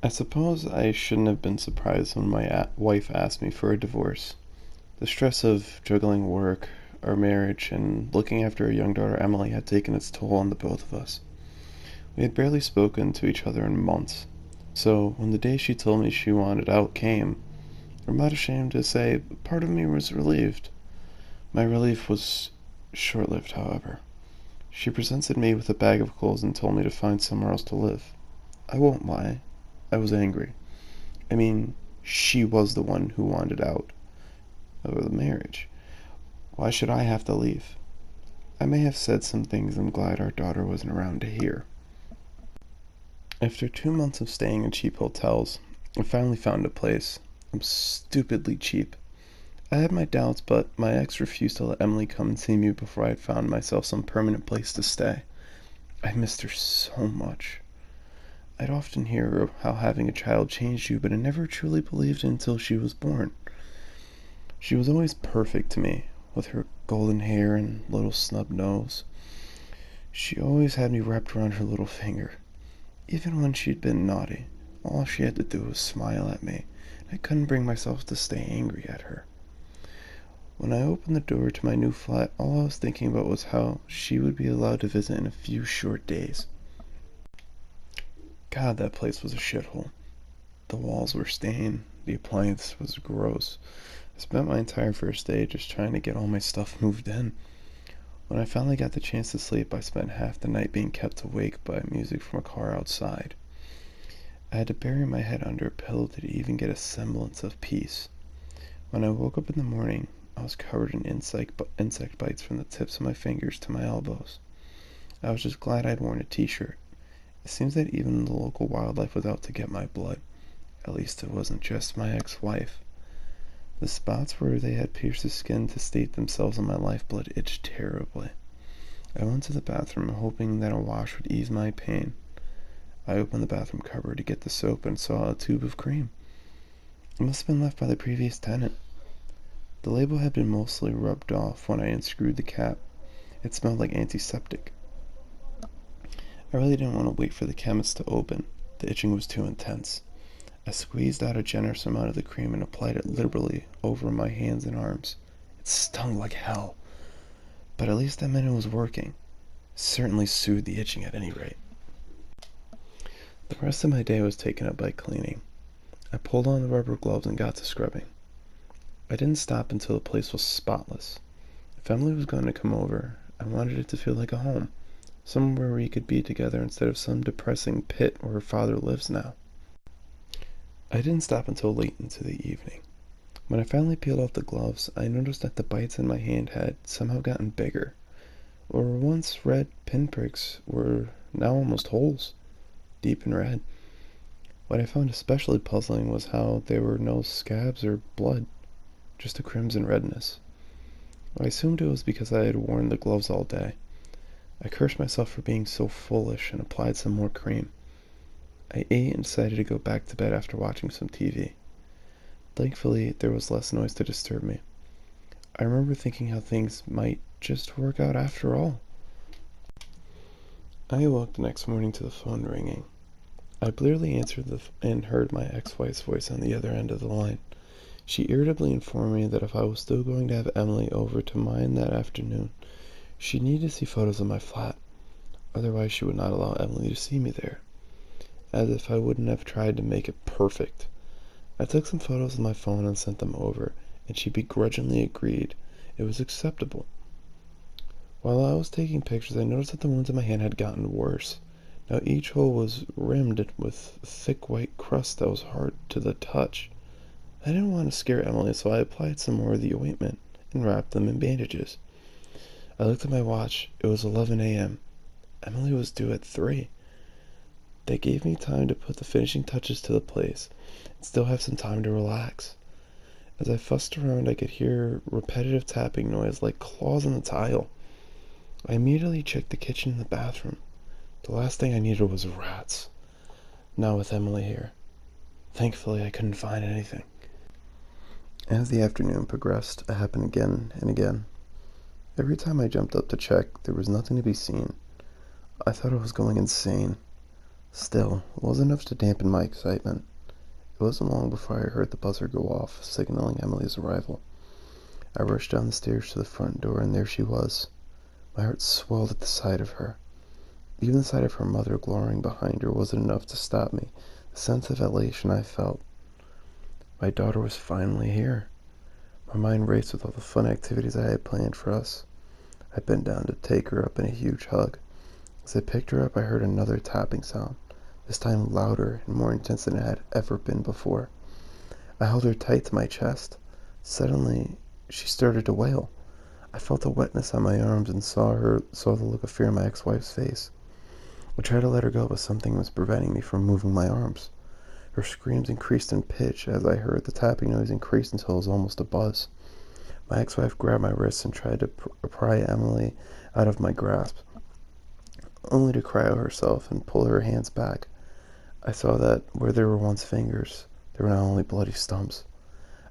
I suppose I shouldn't have been surprised when my wife asked me for a divorce. The stress of juggling work, our marriage, and looking after our young daughter Emily had taken its toll on the both of us. We had barely spoken to each other in months, so when the day she told me she wanted out came, I'm not ashamed to say part of me was relieved. My relief was short lived, however. She presented me with a bag of clothes and told me to find somewhere else to live. I won't lie, I was angry. I mean, she was the one who wanted out of the marriage. Why should I have to leave? I may have said some things I'm glad our daughter wasn't around to hear. After 2 months of staying in cheap hotels, I finally found a place. I'm stupidly cheap. I had my doubts, but my ex refused to let Emily come and see me before I had found myself some permanent place to stay. I missed her so much. I'd often hear of how having a child changed you, but I never truly believed it until she was born. She was always perfect to me, with her golden hair and little snub nose. She always had me wrapped around her little finger. Even when she'd been naughty, all she had to do was smile at me. I couldn't bring myself to stay angry at her. When I opened the door to my new flat, all I was thinking about was how she would be allowed to visit in a few short days. God, that place was a shithole. The walls were stained, the appliance was gross. I spent my entire first day just trying to get all my stuff moved in. When I finally got the chance to sleep, I spent half the night being kept awake by music from a car outside. I had to bury my head under a pillow to even get a semblance of peace. When I woke up in the morning, I was covered in insect bites from the tips of my fingers to my elbows. I was just glad I'd worn a t-shirt. It seems that even the local wildlife was out to get my blood. At least it wasn't just my ex-wife. The spots where they had pierced the skin to state themselves on my lifeblood itched terribly. I went to the bathroom hoping that a wash would ease my pain. I opened the bathroom cupboard to get the soap and saw a tube of cream. It must have been left by the previous tenant. The label had been mostly rubbed off when I unscrewed the cap. It smelled like antiseptic. I really didn't want to wait for the chemist to open. The itching was too intense. I squeezed out a generous amount of the cream and applied it liberally over my hands and arms. It stung like hell, but at least that meant it was working. Certainly soothed the itching at any rate. The rest of my day was taken up by cleaning. I pulled on the rubber gloves and got to scrubbing. I didn't stop until the place was spotless. If Emily was going to come over, I wanted it to feel like a home, somewhere we could be together instead of some depressing pit where her father lives now. I didn't stop until late into the evening. When I finally peeled off the gloves, I noticed that the bites in my hand had somehow gotten bigger. Where once red pinpricks were now almost holes, deep in red. What I found especially puzzling was how there were no scabs or blood, just a crimson redness. I assumed it was because I had worn the gloves all day. I cursed myself for being so foolish and applied some more cream. I ate and decided to go back to bed after watching some TV. Thankfully, there was less noise to disturb me. I remember thinking how things might just work out after all. I awoke the next morning to the phone ringing. I blearily answered and heard my ex-wife's voice on the other end of the line. She irritably informed me that if I was still going to have Emily over to mine that afternoon, she needed to see photos of my flat. Otherwise, she would not allow Emily to see me there. As if I wouldn't have tried to make it perfect. I took some photos with my phone and sent them over, and she begrudgingly agreed it was acceptable. While I was taking pictures, I noticed that the wounds in my hand had gotten worse. Now each hole was rimmed with thick white crust that was hard to the touch. I didn't want to scare Emily, so I applied some more of the ointment and wrapped them in bandages. I looked at my watch. It was 11 a.m. Emily was due at 3. They gave me time to put the finishing touches to the place and still have some time to relax. As I fussed around, I could hear repetitive tapping noise like claws on the tile. I immediately checked the kitchen and the bathroom. The last thing I needed was rats. Not with Emily here. Thankfully, I couldn't find anything. As the afternoon progressed, it happened again and again. Every time I jumped up to check, there was nothing to be seen. I thought I was going insane. Still, it wasn't enough to dampen my excitement. It wasn't long before I heard the buzzer go off, signaling Emily's arrival. I rushed down the stairs to the front door, and there she was. My heart swelled at the sight of her. Even the sight of her mother glowering behind her wasn't enough to stop me. The sense of elation I felt. My daughter was finally here. My mind raced with all the fun activities I had planned for us. I bent down to take her up in a huge hug. As I picked her up, I heard another tapping sound, this time louder and more intense than it had ever been before. I held her tight to my chest. Suddenly, she started to wail. I felt the wetness on my arms and saw the look of fear on my ex-wife's face. I tried to let her go, but something was preventing me from moving my arms. Her screams increased in pitch as I heard the tapping noise increase until it was almost a buzz. My ex-wife grabbed my wrists and tried to pry Emily out of my grasp, only to cry out herself and pull her hands back. I saw that where there were once fingers, there were now only bloody stumps.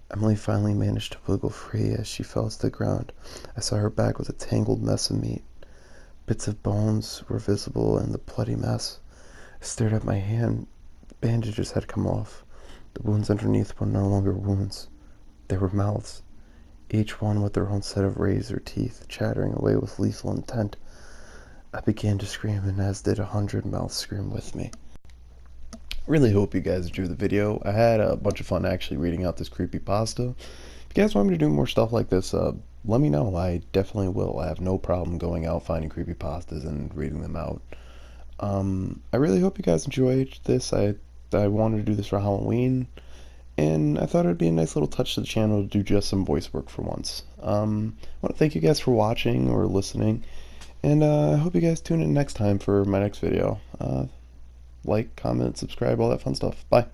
Emily finally managed to wiggle free as she fell to the ground. I saw her back with a tangled mess of meat. Bits of bones were visible in the bloody mess. I stared at my hand. Bandages had come off. The wounds underneath were no longer wounds. They were mouths, each one with their own set of razor teeth, chattering away with lethal intent. I began to scream, and as did 100 mouths scream with me. Really hope you guys enjoyed the video. I had a bunch of fun actually reading out this creepypasta. If you guys want me to do more stuff like this, let me know. I definitely will. I have no problem going out finding creepypastas and reading them out. I really hope you guys enjoyed this. I wanted to do this for Halloween, and I thought it would be a nice little touch to the channel to do just some voice work for once. I want to thank you guys for watching or listening, and I hope you guys tune in next time for my next video. Like, comment, subscribe, all that fun stuff. Bye.